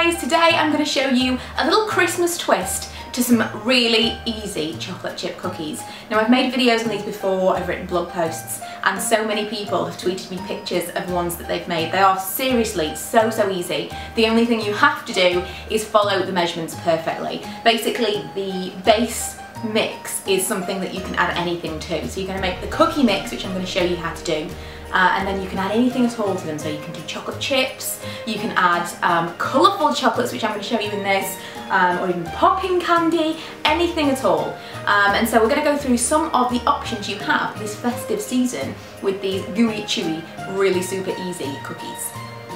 guys, today I'm going to show you a little Christmas twist to some really easy chocolate chip cookies. Now I've made videos on these before, I've written blog posts, and so many people have tweeted me pictures of ones that they've made. They are seriously so easy. The only thing you have to do is follow the measurements perfectly. Basically the base mix is something that you can add anything to. So you're going to make the cookie mix, which I'm going to show you how to do. And then you can add anything at all to them. So you can do chocolate chips, you can add colourful chocolates, which I'm going to show you in this, or even popping candy, anything at all. And so we're going to go through some of the options you have this festive season with these gooey, chewy, really super easy cookies.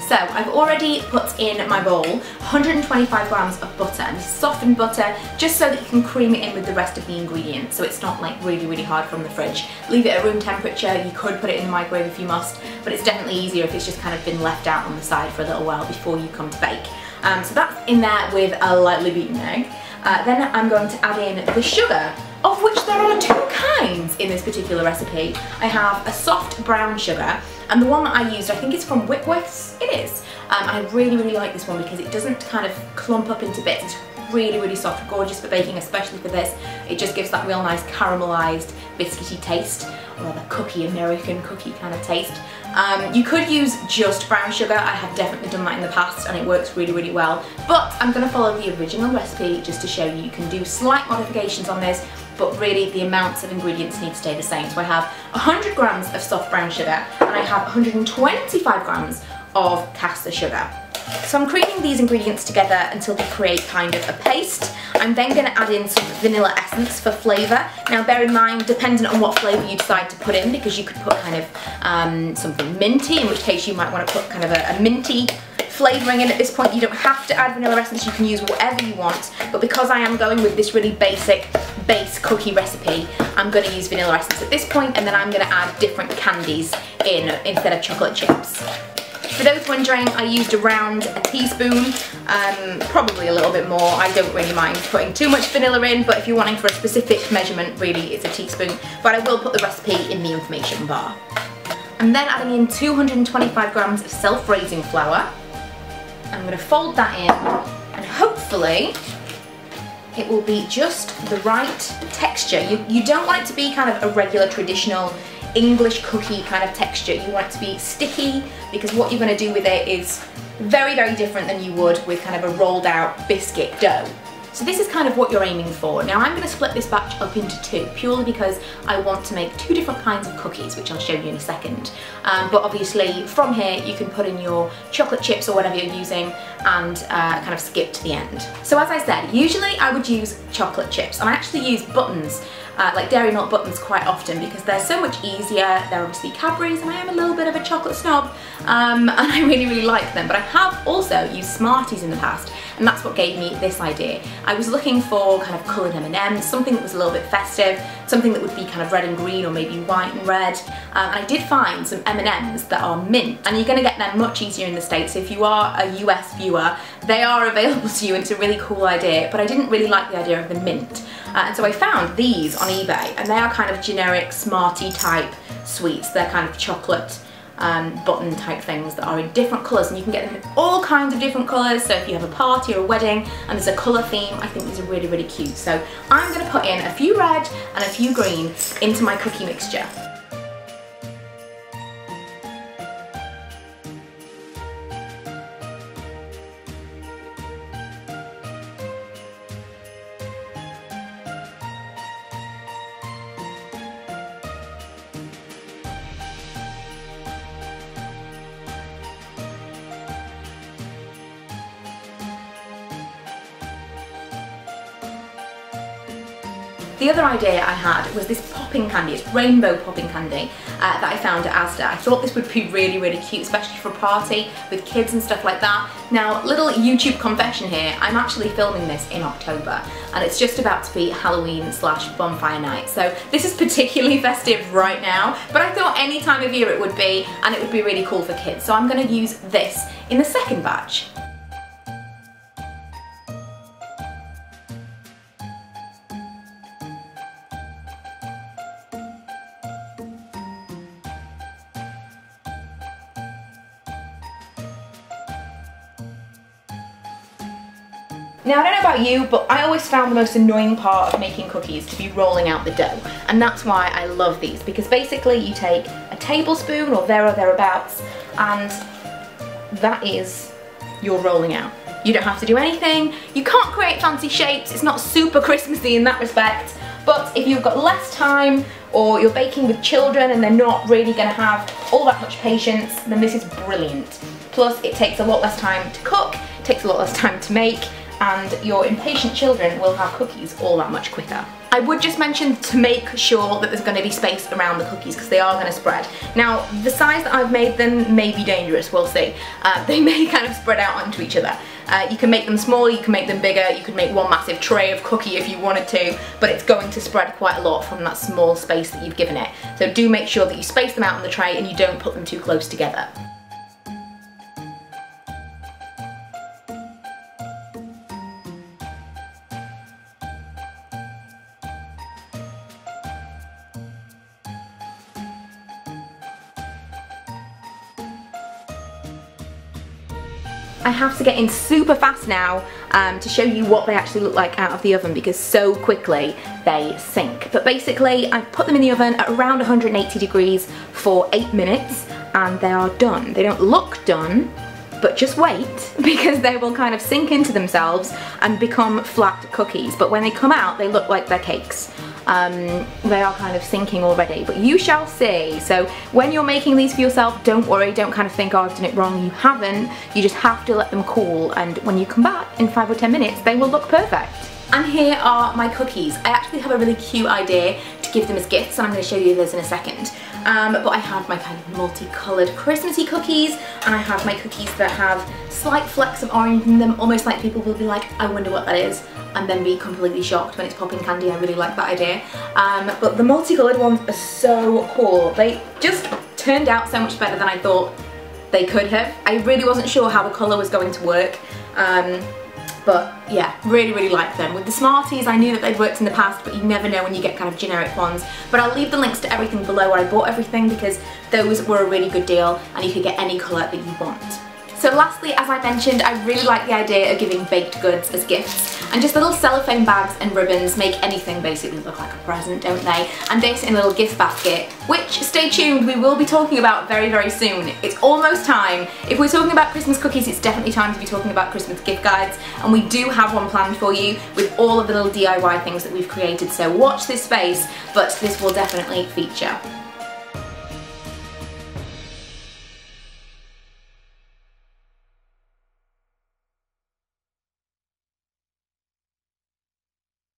So I've already put in my bowl 125 grams of butter, and this is softened butter just so that you can cream it in with the rest of the ingredients so it's not like really hard from the fridge. Leave it at room temperature. You could put it in the microwave if you must, but it's definitely easier if it's just kind of been left out on the side for a little while before you come to bake. So that's in there with a lightly beaten egg. Then I'm going to add in the sugar, of which there are two kinds in this particular recipe. I have a soft brown sugar, and the one that I used, I think it's from Whitworth's, it is. And I really like this one because it doesn't kind of clump up into bits. It's really soft, gorgeous for baking, especially for this. It just gives that real nice caramelized, biscuity taste, or the cookie, American cookie kind of taste. You could use just brown sugar. I have definitely done that in the past and it works really well. But I'm going to follow the original recipe just to show you. You can do slight modifications on this, but really the amounts of ingredients need to stay the same. So I have 100 grams of soft brown sugar and I have 125 grams of caster sugar. So I'm creaming these ingredients together until they create kind of a paste. I'm then going to add in some vanilla essence for flavour. Now bear in mind, dependent on what flavour you decide to put in, because you could put kind of something minty, in which case you might want to put kind of a minty flavouring in at this point. You don't have to add vanilla essence, you can use whatever you want, but because I am going with this really basic base cookie recipe, I'm going to use vanilla essence at this point, and then I'm going to add different candies in instead of chocolate chips. For those wondering, I used around a teaspoon, probably a little bit more. I don't really mind putting too much vanilla in, but if you're wanting for a specific measurement, really it's a teaspoon, but I will put the recipe in the information bar. I'm then adding in 225 grams of self-raising flour. I'm going to fold that in, and hopefully it will be just the right texture. You don't want it to be kind of a regular traditional English cookie kind of texture. You want it to be sticky, because what you're going to do with it is very different than you would with kind of a rolled out biscuit dough. So this is kind of what you're aiming for. Now I'm going to split this batch up into two, purely because I want to make two different kinds of cookies, which I'll show you in a second. But obviously from here you can put in your chocolate chips or whatever you're using and kind of skip to the end. So as I said, usually I would use chocolate chips, and I actually use buttons, like dairy milk buttons, quite often because they're so much easier. They're obviously Cadbury's, and I am a little bit of a chocolate snob, and I really like them. But I have also used Smarties in the past, and that's what gave me this idea. I was looking for kind of coloured M&Ms, something that was a little bit festive, something that would be kind of red and green or maybe white and red. And I did find some M&Ms that are mint, and you're going to get them much easier in the States. So if you are a US viewer, they are available to you, and it's a really cool idea, but I didn't really like the idea of the mint. And so I found these on eBay, and they are kind of generic Smartie type sweets. They're kind of chocolate button type things that are in different colours, and you can get them in all kinds of different colours. So if you have a party or a wedding and there's a colour theme, I think these are really cute. So I'm going to put in a few red and a few green into my cookie mixture. The other idea I had was this popping candy. It's rainbow popping candy that I found at Asda. I thought this would be really cute, especially for a party with kids and stuff like that. Now, little YouTube confession here, I'm actually filming this in October, and it's just about to be Halloween / bonfire night. So this is particularly festive right now, but I thought any time of year it would be, and it would be really cool for kids. So I'm going to use this in the second batch. Now I don't know about you, but I always found the most annoying part of making cookies to be rolling out the dough. And that's why I love these, because basically you take a tablespoon or there or thereabouts, and that is your rolling out. You don't have to do anything, you can't create fancy shapes, it's not super Christmassy in that respect, but if you've got less time or you're baking with children and they're not really going to have all that much patience, then this is brilliant. Plus it takes a lot less time to cook, it takes a lot less time to make, and your impatient children will have cookies all that much quicker. I would just mention to make sure that there's going to be space around the cookies because they are going to spread. Now, the size that I've made them may be dangerous, we'll see. They may kind of spread out onto each other. You can make them smaller, you can make them bigger, you could make one massive tray of cookie if you wanted to, but it's going to spread quite a lot from that small space that you've given it. So do make sure that you space them out on the tray and you don't put them too close together. I have to get in super fast now to show you what they actually look like out of the oven because so quickly they sink. But basically I've put them in the oven at around 180 degrees for 8 minutes and they are done. They don't look done, but just wait because they will kind of sink into themselves and become flat cookies. But when they come out, they look like they're cakes. They are kind of sinking already, but you shall see. So when you're making these for yourself, don't worry, don't kind of think, oh, I've done it wrong. You haven't. You just have to let them cool, and when you come back in 5 or 10 minutes, they will look perfect. And here are my cookies. I actually have a really cute idea to give them as gifts, and I'm going to show you this in a second. But I have my kind of multicoloured Christmassy cookies, and I have my cookies that have slight flecks of orange in them, almost like people will be like, I wonder what that is, and then be completely shocked when it's popping candy. I really like that idea. But the multicoloured ones are so cool. They just turned out so much better than I thought they could have. I really wasn't sure how the colour was going to work. But yeah, really like them. With the Smarties, I knew that they'd worked in the past, but you never know when you get kind of generic ones. But I'll leave the links to everything below where I bought everything because those were a really good deal and you could get any colour that you want. So lastly, as I mentioned, I really like the idea of giving baked goods as gifts, and just little cellophane bags and ribbons make anything basically look like a present, don't they? And this in a little gift basket, which, stay tuned, we will be talking about very soon. It's almost time. If we're talking about Christmas cookies, it's definitely time to be talking about Christmas gift guides, and we do have one planned for you with all of the little DIY things that we've created, so watch this space, but this will definitely feature.